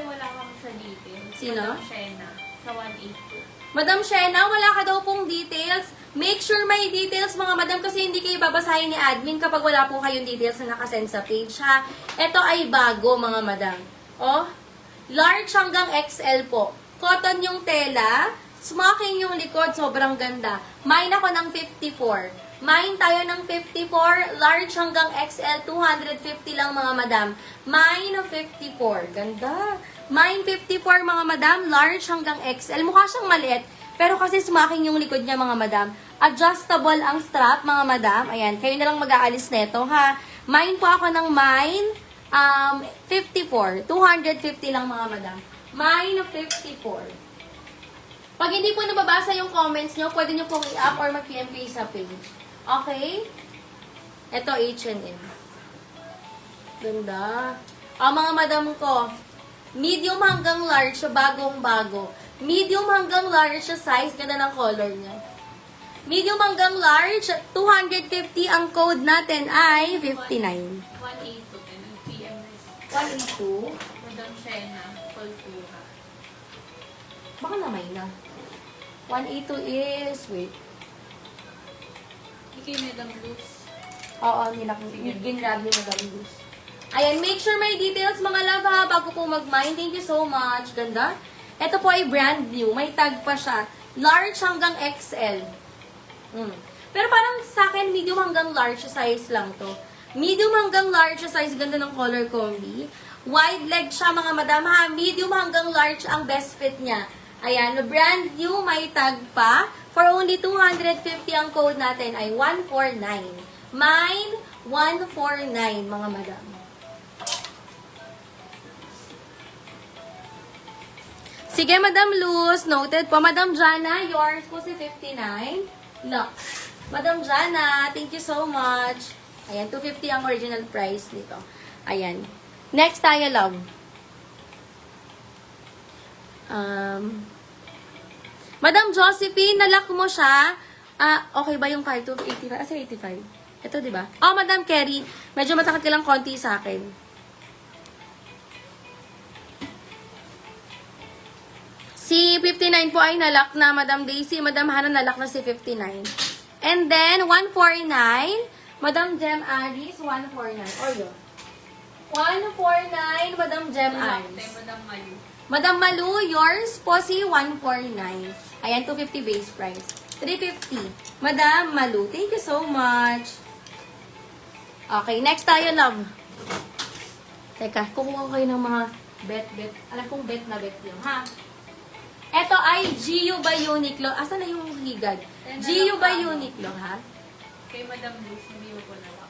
Ay, wala kang sa details. Sino? Madam Shena, sa 182. Madam Shena, wala ka daw pong details. Make sure may details mga madam kasi hindi kayo babasahin ni admin kapag wala po kayong details na nakasend sa page ha. Ito ay bago mga madam. Oh, large hanggang XL po. Cotton yung tela, smoking yung likod, sobrang ganda. Mine ako ng 54. Mine tayo ng 54, large hanggang XL, 250 lang mga madam. Mine 54, ganda. Mine 54 mga madam, large hanggang XL. Mukha siyang maliit, pero kasi smoking yung likod niya mga madam. Adjustable ang strap mga madam. Ayan, kayo na lang mag-aalis neto ha. Mine po ako ng mine 54, 250 lang mga madam. Mine 54. Pag hindi po nababasa yung comments nyo, pwede nyo pong i-up or mag-PM kayo sa page. Okay? Ito, H&M. Ganda. Mga madam ko, medium hanggang large, siya bagong-bago. Medium hanggang large siya size, ganda ng color niya. Medium hanggang large, 250 ang code natin ay 59. 182, and PM na ito. 182. Madam Shena, Kultura. Baka namay na. 182 is, wait. Hindi kayo Madam Luz. Oo, ginrab ni Madam Luz. Ayan, make sure may details mga love ha, bago po mag-mine. Thank you so much. Ganda. Ito po ay brand new. May tag pa siya. Large hanggang XL. Pero parang sa akin, medium hanggang large size lang to. Medium hanggang large size, ganda ng color combi. Wide leg siya mga madam ha. Medium hanggang large ang best fit niya. Ayan, brand new, may tag pa. For only 250 ang code natin ay 149. Mine, 149 mga madam. Sige, Madam Luz, noted po. Madam Jana, yours po si 59. Look. Madam Jana, thank you so much. Ayan, 250 ang original price nito. Ayan. Next tayo, love. Madam Josephine, nalock mo siya. Okay ba yung card to 85? Asa 85? Ito, di ba? Oh, Madam Kerry, medyo matakot ka lang konti sa akin. Si 59 po ay nalock na, Madam Daisy. Madam Hana, nalock na si 59. And then, 149. Madam Gem Aris, 149. Oyo. 149, Madam Gem Aris. Madam Malu. Madam Malu, yours po si 149. Ayan, 250 base price. 350. Madam Malu, thank you so much. Okay, next tayo, love. Teka, kukuha ko kayo ng mga bet. Alam kong bet na bet yun, ha? Ito ay GU by Uniqlo. Asa na yung higad? GU by Uniqlo, ha? Kay Madam Luz, hindi mo po nalak.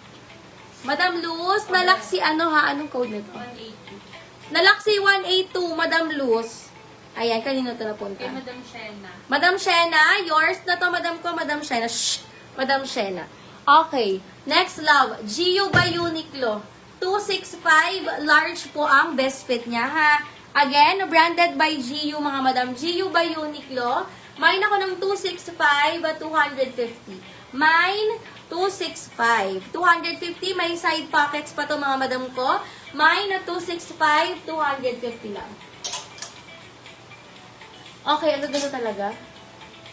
Madam Luz, nalock si ano, ha? Anong code nito? 180. Nalock si 182, Madam Luz. Ayan, kanino ito napunta? Kay Madam Shena. Madam Shena, yours na to, Madam ko, Madam Shena. Shh! Madam Shena. Okay, next love, GU by Uniqlo. 265, large po ang best fit niya, ha? Again, branded by GU, mga madam. GU by Uniqlo. Mine ako ng 265 at 250. Mine, 265. 250, may side pockets pa to mga madam ko. Mine na 265, 250 lang. Okay, ano gano'n talaga?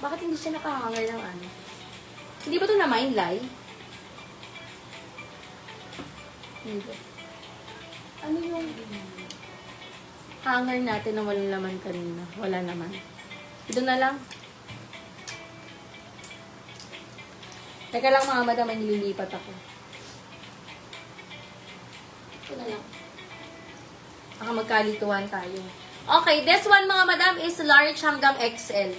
Bakit hindi siya nakahanger ng ano? Hindi ba ito na mine lie? Hindi. Ano yung hanger natin na walang laman kanina? Wala naman. Ito na lang. Teka lang mga madam, may nililipat ako. Ito na lang. Baka magkalituhan tayo. Okay, this one mga madam is large hanggang XL.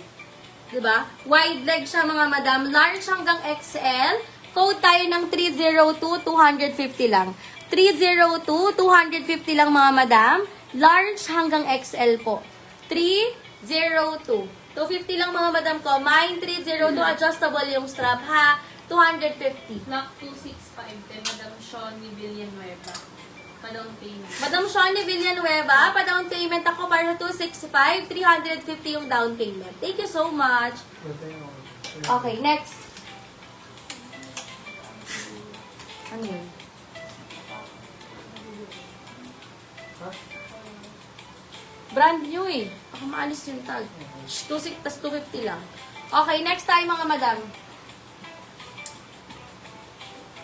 Diba? Wide leg siya mga madam. Large hanggang XL. Code tayo ng 302, 250 lang. 302, 250 lang mga madam. Large hanggang XL po. 302. 250 lang mga madam ko. Mine 302. Adjustable yung strap ha. 250. Block 265 kay Madam Shawnee Villanueva. Pa-down payment. Madam Shawnee Villanueva, pa-down payment ako para 265. 350 yung down payment. Thank you so much. Okay, next. Ano yun? Brand new eh. Baka maalis yung tag. 2.6 tas 250 lang. Okay, next time mga madam.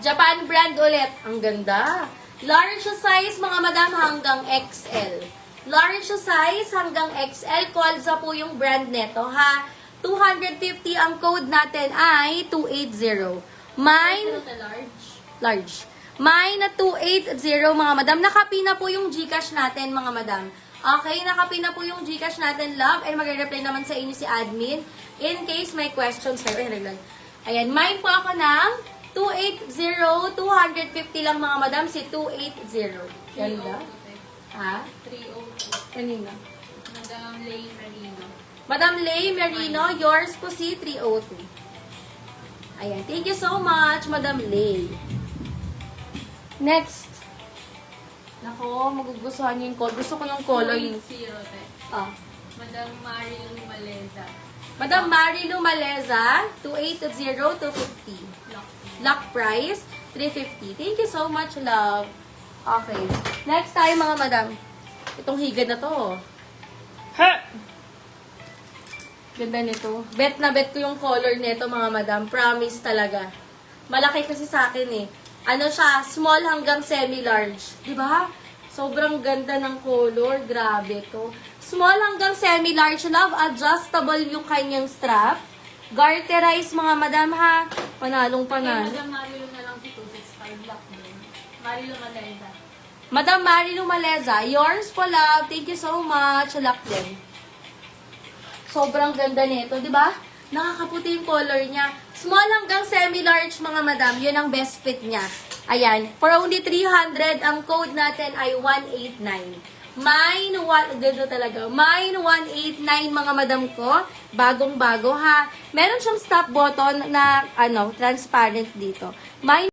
Japan brand ulit. Ang ganda. Large size mga madam hanggang XL. Large size hanggang XL. Qualza po yung brand neto ha. 250 ang code natin ay 280. Mine, Ito na large. large. Mine na 280 mga madam. Nakapi na po yung GCash natin mga madam. Okay, nakapi na po yung GCash natin, love. And magre-reply naman sa inyo si admin. In case may questions kayo. Ayan, mine po ako ng 280, 250 lang mga madam, si 280. Yan lang. 302. Ha? 302. Kanina. Madam Lay Marino. Madam Lay Merino, yours po si 302. Ayan, thank you so much, Madam Lay. Next. Nako, magugustuhan niyo yung color. Gusto ko yung color. 280, te. Ah. Madam Marilu Maleza. Madam Marilu Maleza, 280, 250. Lock. Lock price, 350. Thank you so much, love. Okay. Next tayo, mga madam. Itong higad na to. Ha! Ganda nito. Bet na bet ko yung color nito, mga madam. Promise talaga. Malaki kasi sa akin eh. Ano siya, small hanggang semi-large. Diba? Sobrang ganda ng color. Grabe to. Small hanggang semi-large, love. Adjustable yung kanyang strap. Garterize, mga madam, ha? Panalong Okay, panalo. Madam Marilu na lang si 265. Lock din. Marilu Maleza. Madam Marilu Maleza, yours po, love. Thank you so much. Lock din. Sobrang ganda nito, di ba? Nakakaputi yung color niya. Small hanggang semi-large, mga madam. Yun ang best fit niya. Ayan. For only 300, ang code natin ay 189. Mine, ganda talaga. Mine 189, mga madam ko. Bagong-bago, ha. Meron siyang stop button na, transparent dito. Mine